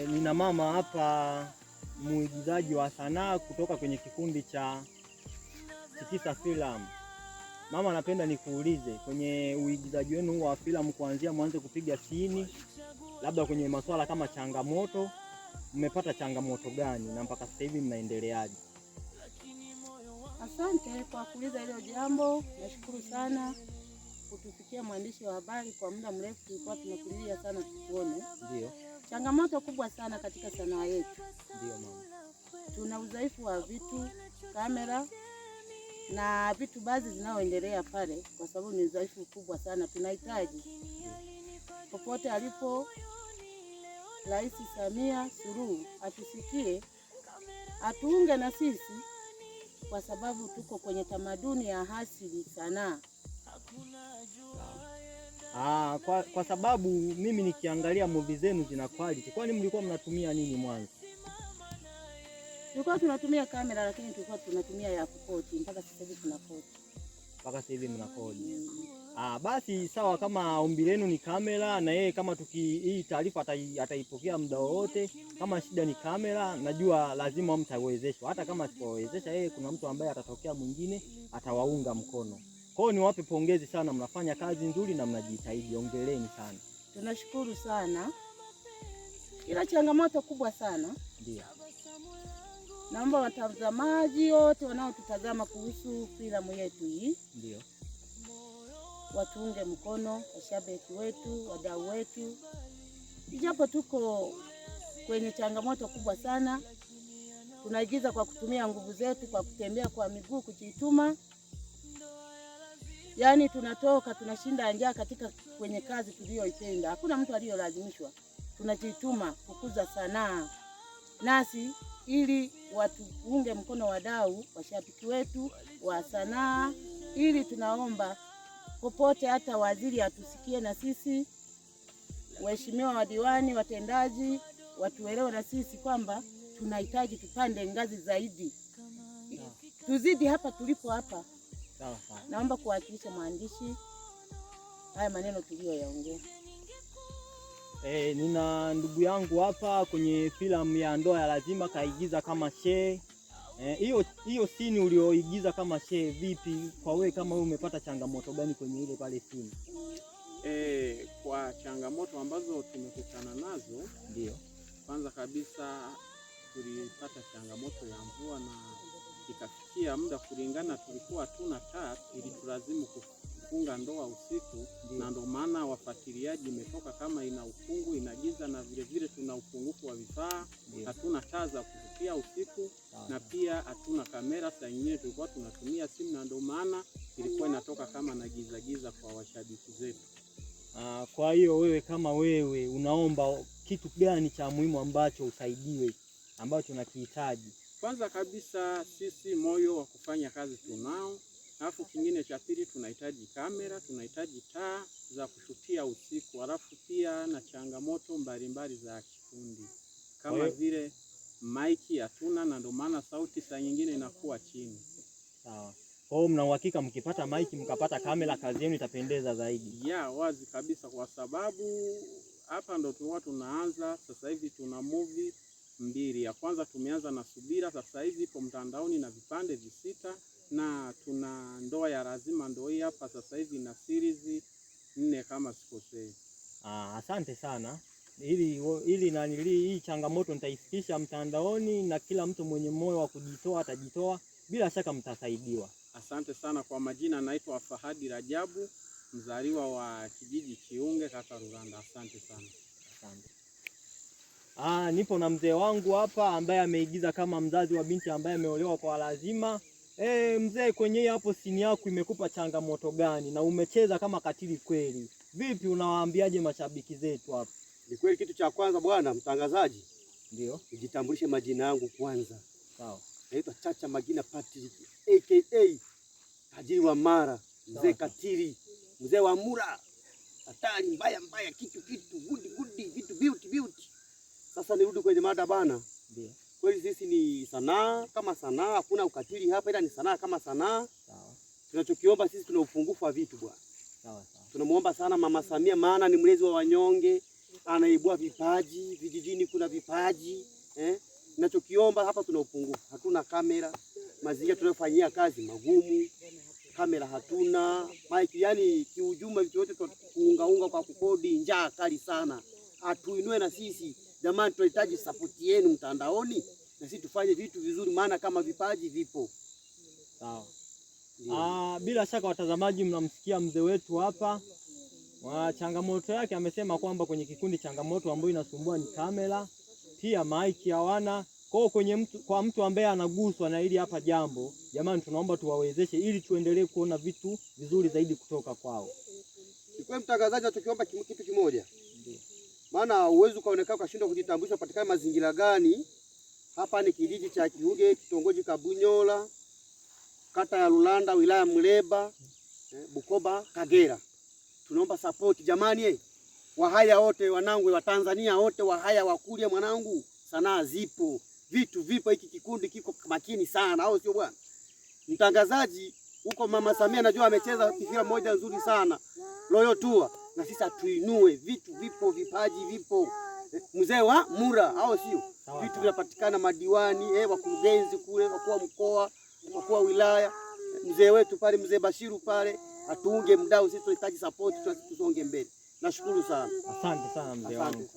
Nina mama hapa muigizaji wa sanaa kutoka kwenye kikundi cha Tikisa Filamu. Mama, napenda nikuulize, kwenye uigizaji wenu wa filamu kuanzia mwanzo kupiga sini, labda kwenye masuala kama changamoto, mmepata changamoto gani na mpaka sasa hivi mnaendeleaje? Asante kwa kuuliza hilo jambo. Nashukuru sana kutufikia mwandishi wa habari. Kwa muda mrefu tulikuwa tunakulia sana tukuone. Ndio. Changamoto kubwa sana katika sanaa yetu. Ndio mama. Tuna udhaifu wa vitu, kamera na vitu baadhi zinaoendelea pale, kwa sababu ni udhaifu kubwa sana. Tunahitaji popote alipo Rais Samia Suluhu atusikie, atuunge na sisi, kwa sababu tuko kwenye tamaduni ya asili sanaa. Kwa sababu mimi nikiangalia movie zenu zina quality. Kwani mlikuwa mnatumia nini mwanzo? Tulikuwa tunatumia kamera, lakini tulikuwa tunatumia ya kukoti. Mpaka sasa hivi tuna koti. Mpaka sasa hivi mna kodi. Basi sawa, kama ombi lenu ni kamera, na yeye kama hii taarifa ataipokea muda wote. Kama shida ni kamera, najua lazima mtawezeshwa. Hata kama sipowezesha yeye, kuna mtu ambaye atatokea mwingine atawaunga mkono. Kwa hiyo niwape pongezi sana, mnafanya kazi nzuri na mnajitahidi. Ongeleni sana. Tunashukuru sana. Ila changamoto kubwa sana. Ndio. Naomba watazamaji wote wanaotutazama kuhusu filamu yetu hii, ndio, watuunge mkono, washabiki wetu, wadau wetu. Ijapo tuko kwenye changamoto kubwa sana, tunaigiza kwa kutumia nguvu zetu, kwa kutembea kwa miguu, kujituma. Yaani tunatoka tunashinda njaa katika kwenye kazi tuliyoipenda. Hakuna mtu aliyolazimishwa. Tunajituma kukuza sanaa nasi, ili watuunge mkono, wadau, washabiki wetu wa sanaa. Ili tunaomba popote, hata waziri atusikie na sisi, waheshimiwa wadiwani, watendaji watuelewe na sisi kwamba tunahitaji tupande ngazi zaidi. Tuzidi hapa tulipo hapa. Sawa. Naomba kuwakilisha mwandishi haya maneno tuliyoyaongea. Nina ndugu yangu hapa kwenye filamu ya Ndoa ya Lazima kaigiza kama Shehe. Hiyo sini ulioigiza kama Shehe, vipi kwa wewe, kama wewe umepata changamoto gani kwenye ile pale sini? Kwa changamoto ambazo tumekutana nazo, ndio, kwanza kabisa tulipata changamoto ya mvua, na ikafikia muda kulingana tulikuwa hatuna taa, ili tulazimu kufunga ndoa usiku. Na ndio maana wafuatiliaji imetoka kama ina ukungu, ina giza, na vile vile tuna upungufu wa vifaa. Hatuna taa za kuvutia usiku. Na pia hatuna kamera, saa nyingine tulikuwa tunatumia simu, na ndio maana ilikuwa inatoka kama na giza kwa washabiki zetu. Kwa hiyo wewe kama wewe unaomba kitu gani cha muhimu ambacho usaidiwe, ambacho tunakihitaji? Kwanza kabisa sisi moyo wa kufanya kazi tunao. Alafu kingine cha pili, tunahitaji kamera, tunahitaji taa za kushutia usiku. Alafu pia na changamoto mbalimbali za kikundi kama vile maiki hatuna, na ndio maana sauti saa nyingine inakuwa chini. Sawa. Kwa hiyo mna uhakika mkipata maiki mkapata kamera, kazi yenu itapendeza zaidi? Wazi kabisa, kwa sababu hapa ndo tulikuwa tunaanza. Sasa hivi tuna movie mbili. Ya kwanza tumeanza na Subira, sasa hivi ipo mtandaoni na vipande 6, na tuna Ndoa ya Lazima, ndio hii hapa sasa hivi na series 4 kama sikosei. Asante sana. Hii changamoto nitaifikisha mtandaoni, na kila mtu mwenye moyo wa kujitoa atajitoa. Bila shaka mtasaidiwa. Asante sana. Kwa majina naitwa Fahadi Rajabu, mzaliwa wa kijiji Kiunge, kata Ruranda. Asante sana. Asante. Nipo na mzee wangu hapa ambaye ameigiza kama mzazi wa binti ambaye ameolewa kwa lazima. Mzee, kwenye hapo sini yako imekupa changamoto gani, na umecheza kama katili kweli? Vipi, unawaambiaje mashabiki zetu hapa? Ni kweli, kitu cha kwanza bwana mtangazaji, ndio nijitambulishe majina yangu kwanza. Sawa. Naitwa Chacha Magina Patrick aka tajiri wa Mara, mzee katili, mzee wa Mura, hatari mbaya kitu good vitu beauty. Sasa nirudi kwenye mada bana. Ndio. Kweli sisi ni sanaa kama sanaa, hakuna ukatili hapa, ila ni sanaa kama sanaa. Sawa. Tunachokiomba sisi, tuna upungufu wa vitu bwana. Sawa. Tunamuomba sana Mama Samia, maana ni mlezi wa wanyonge. anaibua vipaji. Vijijini kuna vipaji Ninachokiomba hapa, tuna upungufu, hatuna kamera, mazingira tunayofanyia kazi magumu, kamera hatuna, mic, yani kiujumla vitu vyote tuungaunga kwa kukodi, njaa kali sana. Atuinue na sisi jamani, tunahitaji support yenu mtandaoni na sisi tufanye vitu vizuri, maana kama vipaji vipo. Sawa. Bila shaka watazamaji, mnamsikia mzee wetu hapa. Changamoto yake amesema kwamba kwenye kikundi changamoto ambayo inasumbua ni kamera, pia maiki hawana. Kwa mtu ambaye anaguswa na hili hapa jambo, jamani, tunaomba tuwawezeshe ili tuendelee kuona vitu vizuri zaidi kutoka kwao. Kwa mtangazaji, tukiomba kitu kimoja, maana uwezo ukaonekana ukashindwa kujitambulisha patikana mazingira gani. Hapa ni kijiji cha Kihuge, kitongoji Kabunyola, kata ya Lulanda, wilaya Muleba, Bukoba, Kagera. Tunaomba support jamani, wahaya wote, wanangu wa Tanzania wote, wahaya wakulia mwanangu, sanaa zipo, vitu vipo, hiki kikundi kiko makini sana, au sio bwana? Mtangazaji huko Mama Samia najua amecheza kifira moja nzuri sana, Royal Tour, na sisi atuinue, vitu vipo, vipaji vipo. Mzee wa Mura, au sio? Vitu vinapatikana, madiwani, wakurugenzi kule, wakuu wa mkoa, wakuu wa wilaya, mzee wetu pale, mzee Bashiru pale, atuunge mdau, sisi tunahitaji support, tusonge mbele. Nashukuru sana. Asante sana mzee wangu.